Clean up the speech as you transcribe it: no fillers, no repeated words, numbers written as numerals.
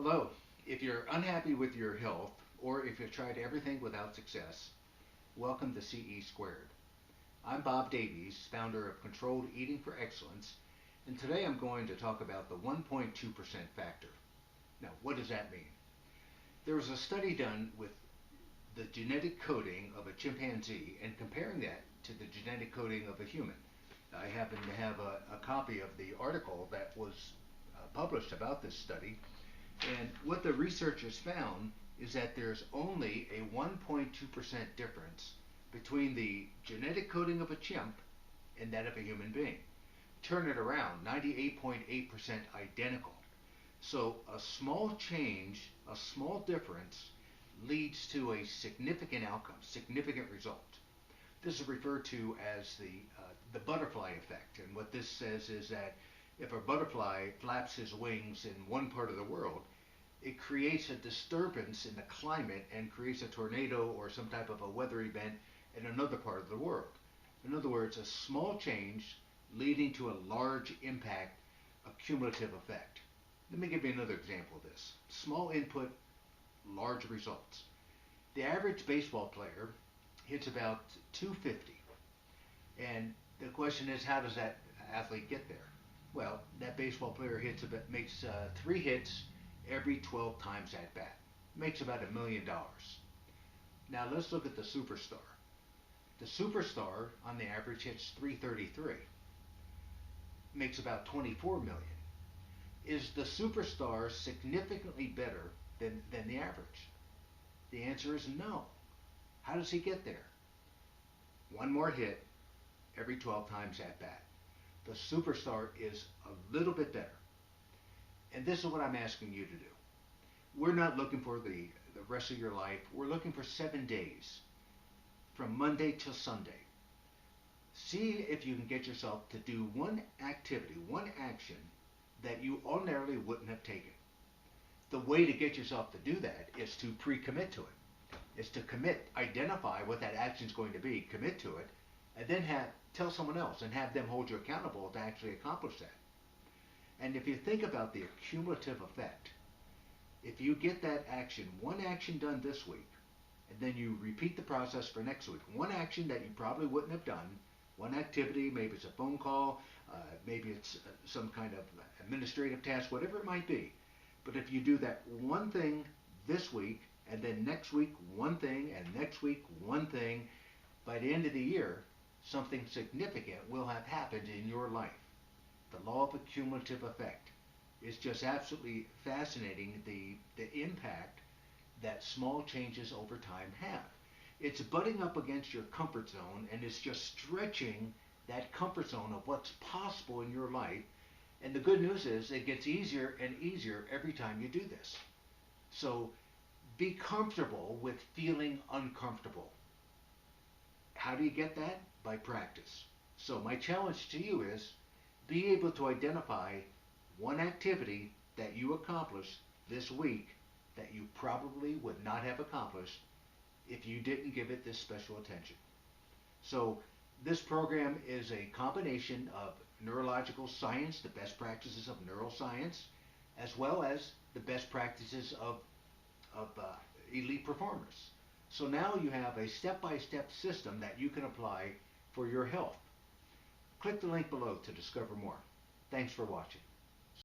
Hello. If you're unhappy with your health, or if you've tried everything without success, welcome to CE Squared. I'm Bob Davies, founder of Controlled Eating for Excellence, and today I'm going to talk about the 1.2% factor. Now, what does that mean? There was a study done with the genetic coding of a chimpanzee and comparing that to the genetic coding of a human. I happen to have a copy of the article that was published about this study. And what the researchers found is that there's only a 1.2% difference between the genetic coding of a chimp and that of a human being. Turn it around, 98.8% identical. So a small change, a small difference, leads to a significant outcome, significant result. This is referred to as the butterfly effect. And what this says is that if a butterfly flaps his wings in one part of the world, it creates a disturbance in the climate and creates a tornado or some type of a weather event in another part of the world. In other words, a small change leading to a large impact, a cumulative effect. Let me give you another example of this. Small input, large results. The average baseball player hits about 250. And the question is, how does that athlete get there? Well, that baseball player makes 3 hits every 12 times at bat. Makes about $1 million. Now let's look at the superstar. The superstar, on the average, hits 333. Makes about 24 million. Is the superstar significantly better than the average? The answer is no. How does he get there? One more hit every 12 times at bat. The superstar is a little bit better. And this is what I'm asking you to do. We're not looking for the rest of your life. We're looking for 7 days, from Monday till Sunday. See if you can get yourself to do one activity, one action that you ordinarily wouldn't have taken. The way to get yourself to do that is to pre-commit to it. Is to commit, identify what that action is going to be, commit to it, and then tell someone else and have them hold you accountable to actually accomplish that. And if you think about the cumulative effect, if you get that action, one action done this week, and then you repeat the process for next week, one action that you probably wouldn't have done, one activity, maybe it's a phone call, maybe it's some kind of administrative task, whatever it might be. But if you do that one thing this week, and then next week one thing, and next week one thing, by the end of the year, something significant will have happened in your life. The law of a cumulative effect is just absolutely fascinating, the impact that small changes over time have. It's butting up against your comfort zone, and it's just stretching that comfort zone of what's possible in your life. And the good news is it gets easier and easier every time you do this. So be comfortable with feeling uncomfortable. How do you get that? By practice. So my challenge to you is, be able to identify one activity that you accomplished this week that you probably would not have accomplished if you didn't give it this special attention. So this program is a combination of neurological science, the best practices of neuroscience, as well as the best practices of elite performers. So now you have a step-by-step system that you can apply for your health. Click the link below to discover more. Thanks for watching.